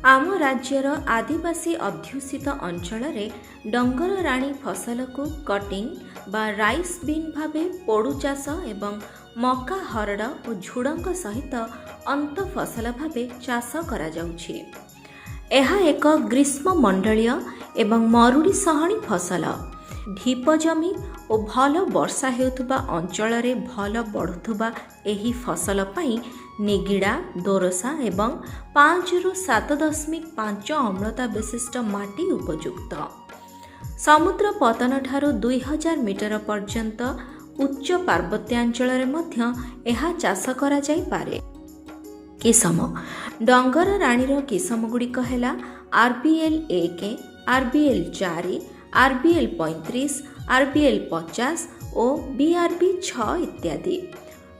आम राज्यर आदिवासी अध्युषित अंचल डंगर राणी फसल को कटिंग बा राइस बीन भावे पोड़ू चाष एवं मका हरड़ और झुड़ंग सहित अंत फसल भावे चाष करा जाउछि। यह एक ग्रीष्म मंडलीय एवं मरुड़ी सहणी फसल ढीप जमी और भल वर्षा हेउथुबा अंचल रे भल बढ़ुथुबा एही फसल पाई निगिड़ा दोरसा एवं 5 ରୁ 7.5 अम्लता विशिष्ट माटी उपयुक्त। समुद्र पतन ठारू 2000 मीटर पर्यंत उच्च पार्वत्यांचल रे मध्य एहा चाष करा जाई पारे। किसम डंगर राणीर किसम गुड़िक है RBL 1, RBL 4, RBL 35, RBL 50 और BRB 6 इत्यादि।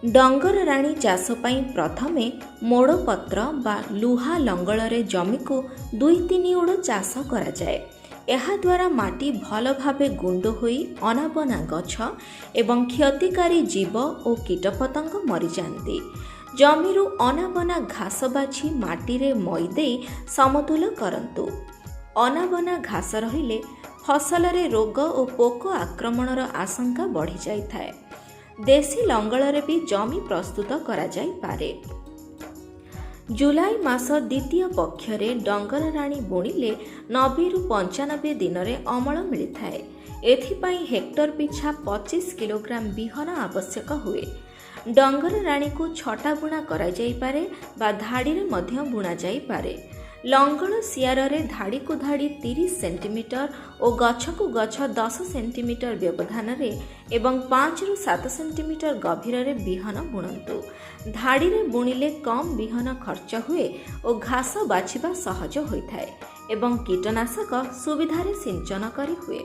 डंगर राणी चाष पाई प्रथमे मोड़पत्र बा लुहा लंगल रे जमी को 2-3 उड़ चाष करा जाए। एहा द्वारा माटी भल भावे गुंड होई अनाबना गछ एवं क्षतिकारी जीव और कीटपतंग मरी जाती। जमीरु अनाबना घास बाछि माटी रे मई दे समतुल करंतु। अनाबना घास रहिले फसल रे रोग और पोक आक्रमणर आशंका बढ़ी जाई थाए। देशी लंगल रे भी जमी प्रस्तुत करा जाई पारे। जुलाई मास द्वितीय पक्षरे डंगर राणी बुणिले 90 ରୁ 95 दिन रे अमल मिलिथाए। एथिपाई हेक्टर पिछा 25 किलोग्राम बिहन आवश्यक हुए। डंगर राणी को छटा बुणा करा जाई पारे बा धाड़ी रे मध्य बुणा जाई पारे। लंगल सियार रे धाड़ी को धाड़ी 30 सेंटीमीटर और गछ को गछ 10 सेंटीमीटर व्यवधान रे एवं 5 ରୁ 7 सेंटीमीटर गभीर रे बिहन बुणंतु। धाड़ी रे बुणिले कम बिहन खर्च हुए और घास बाछिबा सहज होइथाए एवं कीटनाशक सुविधा रे सिंचन करी हुए।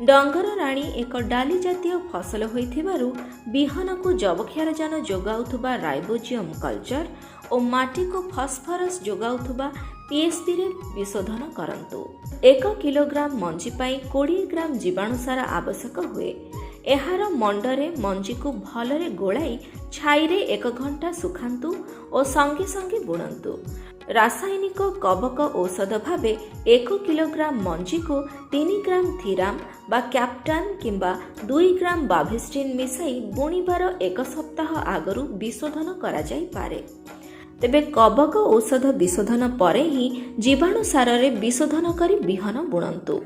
डंगर राणी एक डाली जातीय फसल होइथिबारु बिहन को जबक्षारजान जोगाउथुबा राइबोजियम कल्चर और माटी को फॉस्फोरस जोगाउथुबा PSP रे विशोधन करंतु। 1 किलोग्राम मंजी पाई 20 ग्राम जीवाणुसार आवश्यक हुए। एहार मंडरे मंजी को भलरे गोलाई छाई रे 1 घंटा सुखांतु और संगे संगे बुणंतु। रासायनिक कवक औषध भावे 1 किलोग्राम मंजी को 3 ग्राम थीराम बा कैप्टान किंबा 2 ग्राम बाभिस्टिन मिसाई बुणिबार 1 सप्ताह आगरू विशोधन करा जाई पारे। तेबे कवक औषध विशोधन परे ही जीवाणु सार रे विशोधन करी बिहन बुणंतु।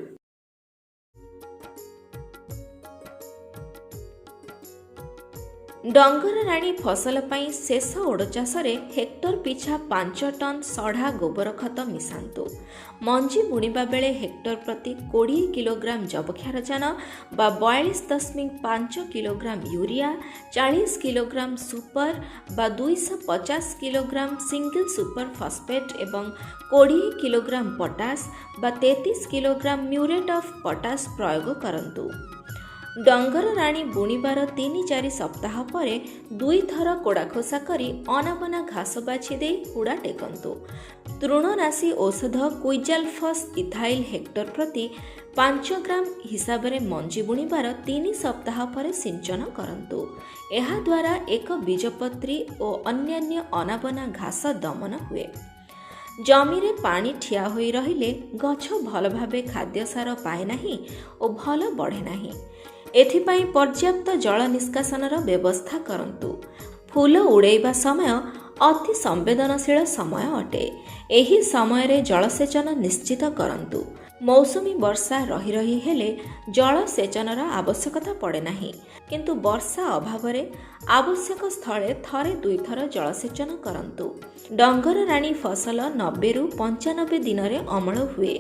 डंगर राणी फसल पाई शेष ओड चाष रे हेक्टर पिछा 5 टन सढ़ा गोबर खत मिसांतु। मंजी बुणिबा बेले हेक्टर प्रति 20 किलोग्राम जबक्षारजान बा 42.5 किलोग्राम यूरिया, 40 किलोग्राम सुपर बा 250 किलोग्राम सिंगल सुपर फॉस्फेट एवं 20 किलोग्राम पोटास बा 33 किलोग्राम म्यूरेट ऑफ पोटास प्रयोग करंतु। डंगर राणी बुणिबार 3-4 सप्ताह परे 2 थर कोड़ा खोसा करी अनाबना घास बाछि दे हुड़ा टेकंतु। तृणनाशी औषध क्विजाल्फस इथाइल हेक्टर प्रति 5 ग्राम हिसाब रे मंजी बुणिबार 3 सप्ताह परे सिंचन करंतु। एहा द्वारा एक बीजपत्री और अन्यान्य अनाबना घास दमन हुए। जमी रे पानी ठिया होई रहिले गछ भल भावे खाद्य सार पाए नाही और भल बढ़े नाही। एथिपाई पर्याप्त जल निष्कासनर व्यवस्था करंतु। फूल उड़ेइबा समय अति संवेदनशील समय अटे। एही समय रे जलसेचन निश्चित करंतु। मौसमी वर्षा रही रही हेले जलसेचनर आवश्यकता पड़े नाही, किंतु वर्षा अभाव रे आवश्यक स्थले थरे 2 थर जलसेचन करंतु। डंगर राणी फसल 90 ରୁ 95 दिन रे अमल हुए।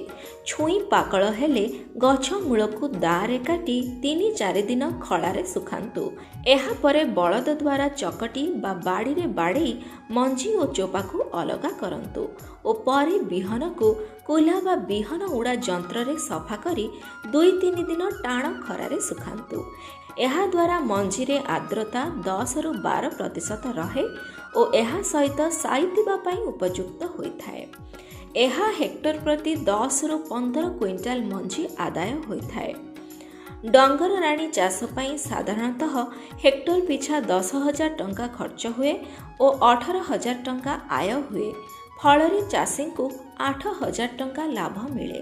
छुई पाकल हेले गछ मूल को दारे काटी 3-4 दिन खळारे सुखांतु। एहा परे बलद द्वारा चकटी बा बाड़ी रे बाड़ी मंजी और चोपा को अलगा करंतु और परे बिहन को कुला बा बिहन उड़ा यंत्र रे सफा करी 2-3 दिन टाण खरारे सुखांतु। एहा द्वारा मंजी रे आर्द्रता 10 ରୁ 12% रहे और एहा सहित साइतिबा पाई उपयुक्त होइथाए। एहा हेक्टर प्रति 10 ରୁ 15 क्विंटाल मंजी आदाय होइथाए। डंगर राणी चाष पाई साधारणतः हेक्टर पिछा 10,000 टंका खर्च हुए और 18,000 टंका आय हुए। ଫଳରେ ଚାଷୀଙ୍କୁ 8,000 ଟଙ୍କା ଲାଭ ମିଳେ।